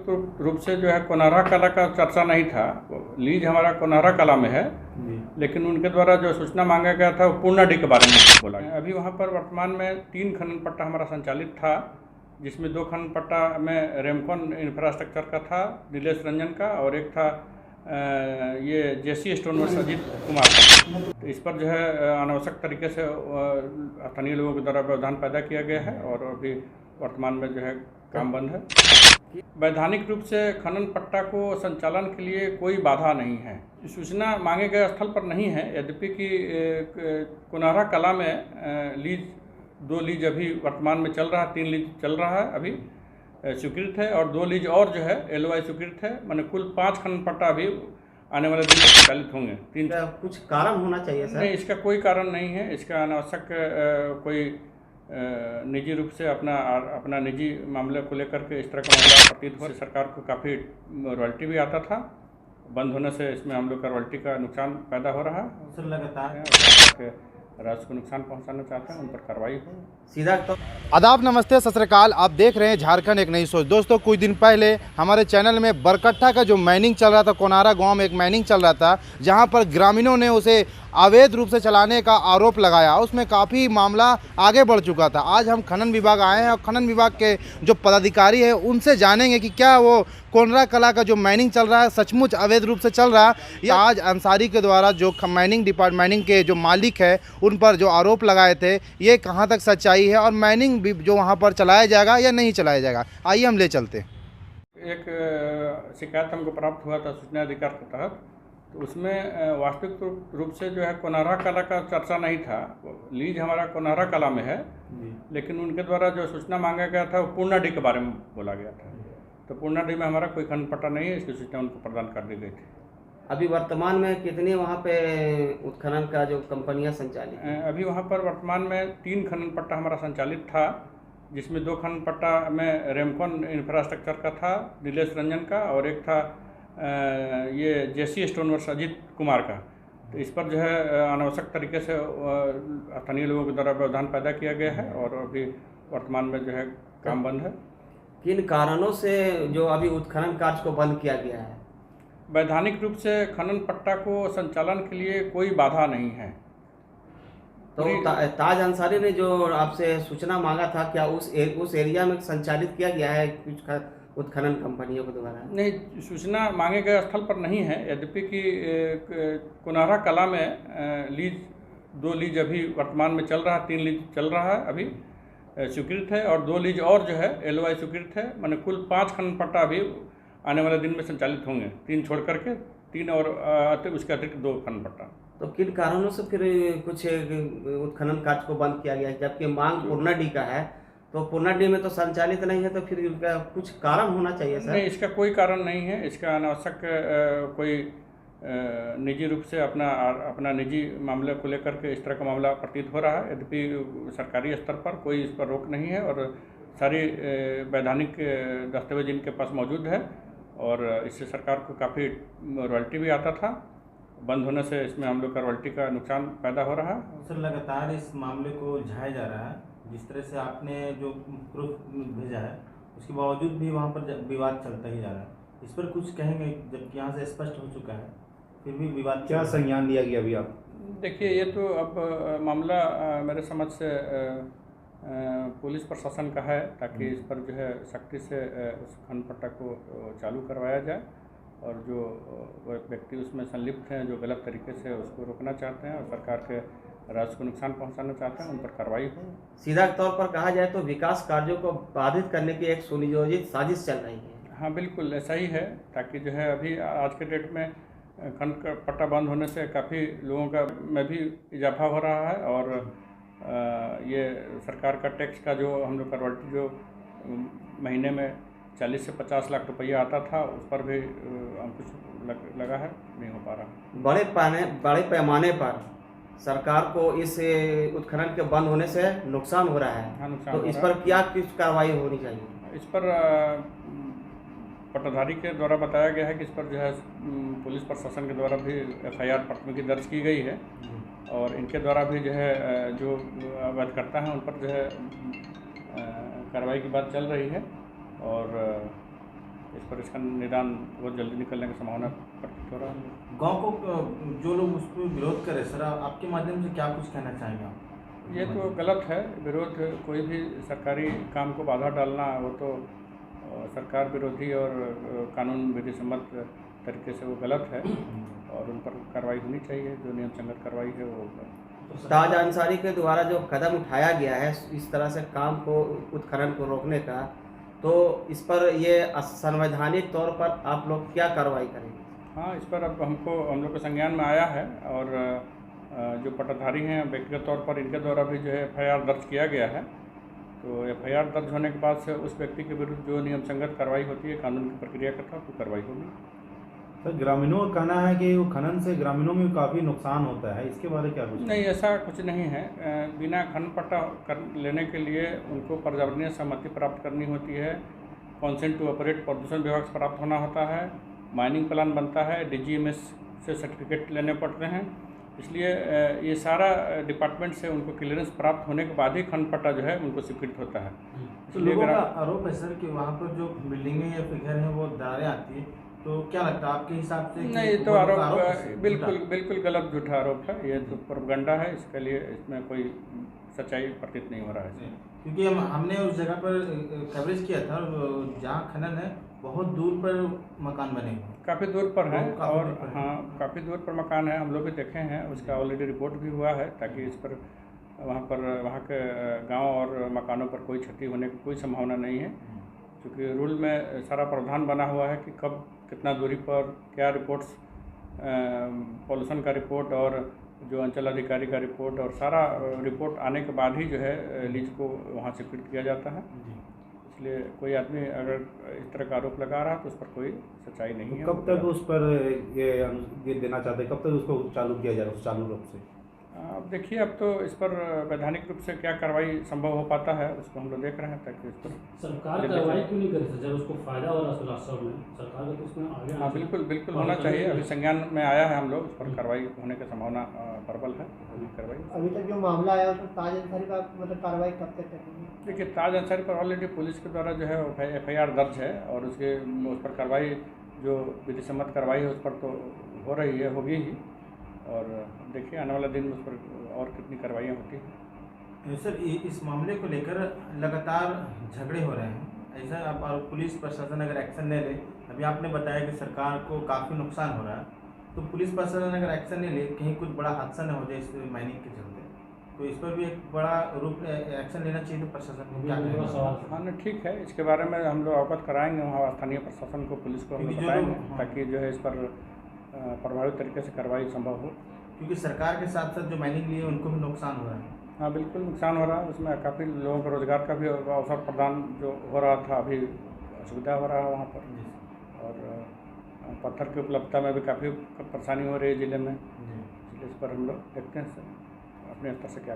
वास्तविक रूप से जो है कोनारा कला का चर्चा नहीं था। लीज हमारा कोनारा कला में है, लेकिन उनके द्वारा जो सूचना मांगा गया था वो पूर्णाडी के बारे में बोला गया। अभी वहाँ पर वर्तमान में 3 खनन पट्टा हमारा संचालित था, जिसमें 2 खनन पट्टा में रेमकॉन इंफ्रास्ट्रक्चर का था, नीलेश रंजन का, और एक था ये जेसी स्टोनवर्क्स अजीत कुमार का। तो इस पर जो है अनावश्यक तरीके से स्थानीय लोगों के द्वारा व्यवधान पैदा किया गया है और अभी वर्तमान में जो है काम बंद है। वैधानिक रूप से खनन पट्टा को संचालन के लिए कोई बाधा नहीं है। सूचना मांगे गए स्थल पर नहीं है, यद्यपि कि कोनारा कला में लीज 2 लीज अभी वर्तमान में चल रहा है, 3 लीज चल रहा है अभी स्वीकृत है, और 2 लीज और जो है LOI स्वीकृत है। मैंने कुल 5 खनन पट्टा अभी आने वाले दिन में संचालित होंगे। 3 कुछ कारण होना चाहिए सर? नहीं, इसका कोई कारण नहीं है। इसका अनावश्यक कोई निजी रूप से अपना निजी मामले को लेकर के इस तरह का मामला प्रतीत हो। सरकार को काफ़ी रॉयल्टी भी आता था, बंद होने से इसमें हम लोग का रॉयल्टी का नुकसान पैदा हो रहा है। सर लगातार राज्य को नुकसान पहुंचाना चाहते हैं, उन पर कार्रवाई हो सीधा। तो आदाब, नमस्ते, सत श्री अकाल। आप देख रहे हैं झारखंड एक नई सोच। दोस्तों, कुछ दिन पहले हमारे चैनल में बरकट्ठा का जो माइनिंग चल रहा था, कोनारा गांव में एक माइनिंग चल रहा था, जहां पर ग्रामीणों ने उसे अवैध रूप से चलाने का आरोप लगाया। उसमें काफ़ी मामला आगे बढ़ चुका था। आज हम खनन विभाग आए हैं और खनन विभाग के जो पदाधिकारी हैं उनसे जानेंगे कि क्या वो कोनरा कला का जो माइनिंग चल रहा है सचमुच अवैध रूप से चल रहा है या आज अंसारी के द्वारा जो माइनिंग के जो मालिक है उन पर जो आरोप लगाए थे ये कहाँ तक सच्चाई है और माइनिंग भी जो वहाँ पर चलाया जाएगा या नहीं चलाया जाएगा। आइए हम ले चलते हैं। एक शिकायत हमको प्राप्त हुआ था सूचना अधिकार के तहत, तो उसमें वास्तविक रूप से जो है कोनारा कला का चर्चा नहीं था। लीज हमारा कोनारा कला में है, लेकिन उनके द्वारा जो सूचना मांगा गया था वो पूर्णाडी के बारे में बोला गया था। तो पूर्णाडी में हमारा कोई खनन पट्टा नहीं है, इसकी सूचना उनको प्रदान कर दी गई थी। अभी वर्तमान में कितने वहाँ पे उत्खनन का जो कंपनियाँ संचालित हैं? अभी वहाँ पर वर्तमान में 3 खनन पट्टा हमारा संचालित था, जिसमें 2 खनन पट्टा में रेमकॉन इंफ्रास्ट्रक्चर का था, नीलेश रंजन का, और एक था ये जेसी स्टोनवर्क्स अजीत कुमार का। तो इस पर जो है अनावश्यक तरीके से स्थानीय लोगों के द्वारा व्यवधान पैदा किया गया है और अभी वर्तमान में जो है काम बंद है। किन कारणों से जो अभी उत्खनन कार्य को बंद किया गया है? वैधानिक रूप से खनन पट्टा को संचालन के लिए कोई बाधा नहीं है। तो ताज अंसारी ने जो आपसे सूचना मांगा था, क्या उस एरिया में संचालित किया गया है कुछ उत्खनन कंपनियों के द्वारा? नहीं, सूचना मांगे गए स्थल पर नहीं है, यद्यपि कि कोनारा कला में लीज 2 लीज अभी वर्तमान में चल रहा है, 3 लीज चल रहा है अभी स्वीकृत है, और 2 लीज और जो है LOI स्वीकृत है। मैंने कुल 5 खनन पट्टा अभी आने वाले दिन में संचालित होंगे, 3 छोड़ करके 3 और उसके अतिरिक्त 2 खनन पट्टा। तो किन कारणों से फिर कुछ उत्खनन कार्य को बंद किया गया है, जबकि मांग पूर्णाडी का है? तो पूर्णाडी में तो संचालित नहीं है, तो फिर इनका कुछ कारण होना चाहिए सर? नहीं, इसका कोई कारण नहीं है। इसका अनावश्यक कोई निजी रूप से अपना निजी मामले को लेकर के इस तरह का मामला प्रतीत हो रहा है, यद्यपि सरकारी स्तर पर कोई इस पर रोक नहीं है और सारी वैधानिक दस्तावेज इनके पास मौजूद है, और इससे सरकार को काफ़ी रॉयल्टी भी आता था। बंद होने से इसमें हम लोग का रॉयल्टी का नुकसान पैदा हो रहा है। सर लगातार इस मामले को उलझाया जा रहा है, जिस तरह से आपने जो प्रूफ भेजा है उसके बावजूद भी वहाँ पर विवाद चलता ही जा रहा है। इस पर कुछ कहेंगे, जबकि यहाँ से स्पष्ट हो चुका है फिर भी विवाद? क्या संज्ञान लिया गया अभी आप? देखिए, ये तो अब मामला मेरे समझ से पुलिस प्रशासन का है, ताकि इस पर जो है सख्ती से उस खनन पट्टा को चालू करवाया जाए, और जो व्यक्ति उसमें संलिप्त हैं, जो गलत तरीके से उसको रोकना चाहते हैं और सरकार के राज्य को नुकसान पहुंचाना चाहते हैं, उन पर कार्रवाई हो। सीधा तौर पर कहा जाए तो विकास कार्यों को बाधित करने की एक सुनियोजित साजिश चल रही है। हाँ, बिल्कुल ऐसा ही है, ताकि जो है अभी आज के डेट में खनन का पट्टा बंद होने से काफ़ी लोगों का में भी इजाफा हो रहा है, और ये सरकार का टैक्स का जो हम लोग का रॉयल्टी जो महीने में 40 से 50 लाख रुपया आता था, उस पर भी अंकुश लगा है, नहीं हो पा रहा। बड़े पैमाने पर सरकार को इस उत्खनन के बंद होने से नुकसान हो रहा है। हाँ, नुकसान तो इस पर क्या किस कार्रवाई होनी चाहिए? इस पर पट्टाधारी के द्वारा बताया गया है कि इस पर जो है पुलिस प्रशासन के द्वारा भी FIR प्राथमिकी दर्ज की गई है, और इनके द्वारा भी जो है जो अवैधकर्ता हैं उन पर जो है कार्रवाई की बात चल रही है, और इस पर इसका निदान बहुत जल्दी निकलने की संभावना प्रतीत हो रहा है। गांव को जो लोग उस पर विरोध करें सर, आपके माध्यम से क्या कुछ कहना चाहेंगे आप? ये तो गलत है। विरोध, कोई भी सरकारी काम को बाधा डालना, वो तो सरकार विरोधी और कानून विधि सम्मत तरीके से वो गलत है और उन पर कार्रवाई होनी चाहिए। जो नियम संगत कार्रवाई है वो ताज अंसारी के द्वारा जो कदम उठाया गया है इस तरह से काम को, उत्खनन को रोकने का, तो इस पर ये असंवैधानिक तौर पर आप लोग क्या कार्रवाई करेंगे? हाँ, इस पर अब हम लोग के संज्ञान में आया है और जो पट्टाधारी हैं व्यक्तिगत तौर पर इनके द्वारा भी जो है FIR दर्ज किया गया है। तो FIR दर्ज होने के बाद से उस व्यक्ति के विरुद्ध जो नियम संगत कार्रवाई होती है कानून की प्रक्रिया के तहत वो कार्रवाई होगी। सर, ग्रामीणों का कहना है कि वो खनन से ग्रामीणों में काफ़ी नुकसान होता है, इसके बारे में क्या कुछ? नहीं, ऐसा कुछ नहीं है। बिना खनन पट्टा लेने के लिए उनको पर्यावरणीय सहमति प्राप्त करनी होती है, कॉन्सेंट टू ऑपरेट प्रदूषण विभाग से प्राप्त होना होता है, माइनिंग प्लान बनता है, DGMS से सर्टिफिकेट लेने पड़ते हैं। इसलिए ये सारा डिपार्टमेंट से उनको क्लियरेंस प्राप्त होने के बाद ही खनन पट्टा जो है उनको स्वीकृत होता है। तो लोगों का आरोप है सर कि वहाँ पर जो बिल्डिंगें या फिर घर हैं वो दरारें आती है, तो क्या लगता है आपके हिसाब से? नहीं, तो आरोप बिल्कुल गलत झूठा आरोप है। ये तो प्रोपेगेंडा है, इसके लिए इसमें कोई सच्चाई प्रतीत नहीं हो रहा है। क्योंकि हमने उस जगह पर कवरेज किया था जहाँ खनन है, बहुत दूर पर मकान बने हुए, काफ़ी दूर पर हैं काफी और दूर पर हाँ, काफ़ी दूर पर मकान है। हम लोग भी देखे हैं, उसका ऑलरेडी रिपोर्ट भी हुआ है, ताकि इस पर वहाँ के गांव और मकानों पर कोई क्षति होने की कोई संभावना नहीं है। क्योंकि रूल में सारा प्रावधान बना हुआ है कि कब कितना दूरी पर क्या रिपोर्ट्स, पॉल्यूशन का रिपोर्ट और जो अंचल अधिकारी का रिपोर्ट और सारा रिपोर्ट आने के बाद ही जो है लीज को वहाँ स्वीकृत किया जाता है। इसलिए कोई आदमी अगर इस तरह का आरोप लगा रहा है तो उस पर कोई सच्चाई नहीं है। कब तक उस पर ये देना चाहते हैं, कब तक उसको चालू किया जाए, चालू रूप से? अब देखिए, अब तो इस पर वैधानिक रूप से क्या कार्रवाई संभव हो पाता है उसको हम लोग देख रहे हैं, ताकि इस पर सरकार कार्रवाई क्यों नहीं करे जब उसको फायदा हो रहा है रास्ता में, सरकार को तो उसमें आगे हाँ बिल्कुल होना चाहिए। अभी संज्ञान में आया है हम लोग, उस पर कार्रवाई होने की संभावना प्रबल है। कार्रवाई अभी तक जो मामला आया तो ताज अंसारी का मतलब कार्रवाई कब तक करेंगे? देखिए, ताज अंसारी पर ऑलरेडी पुलिस के द्वारा जो है FIR दर्ज है और उस पर कार्रवाई जो विधि सम्मत कार्रवाई है उस पर तो हो रही है, होगी ही। और देखिए आने वाला दिन में उस पर और कितनी कार्रवाइयाँ होती हैं। सर, इस मामले को लेकर लगातार झगड़े हो रहे हैं, ऐसा अब और पुलिस प्रशासन अगर एक्शन ले ले, अभी आपने बताया कि सरकार को काफ़ी नुकसान हो रहा है, तो पुलिस प्रशासन अगर एक्शन नहीं ले, कहीं कुछ बड़ा हादसा न हो जाए इस माइनिंग के चलते, तो इस पर भी एक बड़ा रूप एक्शन लेना चाहिए तो प्रशासन को क्या करेगा? हाँ नहीं, ठीक है, इसके बारे में हम लोग अवगत कराएंगे वहाँ स्थानीय प्रशासन को, पुलिस को हम लोग बताएंगे, ताकि जो है इस पर प्रभावित तरीके से कार्रवाई संभव हो। क्योंकि सरकार के साथ साथ जो माइनिंग लिए उनको भी नुकसान हो रहा है। हाँ बिल्कुल नुकसान हो रहा है, उसमें काफ़ी लोगों को रोज़गार का भी अवसर प्रदान जो हो रहा था, अभी असुविधा हो रहा है वहाँ पर। और पत्थर की उपलब्धता में भी काफ़ी परेशानी हो रही है ज़िले में। इसलिए इस पर हम लोग देखते हैं सर अपने स्तर से क्या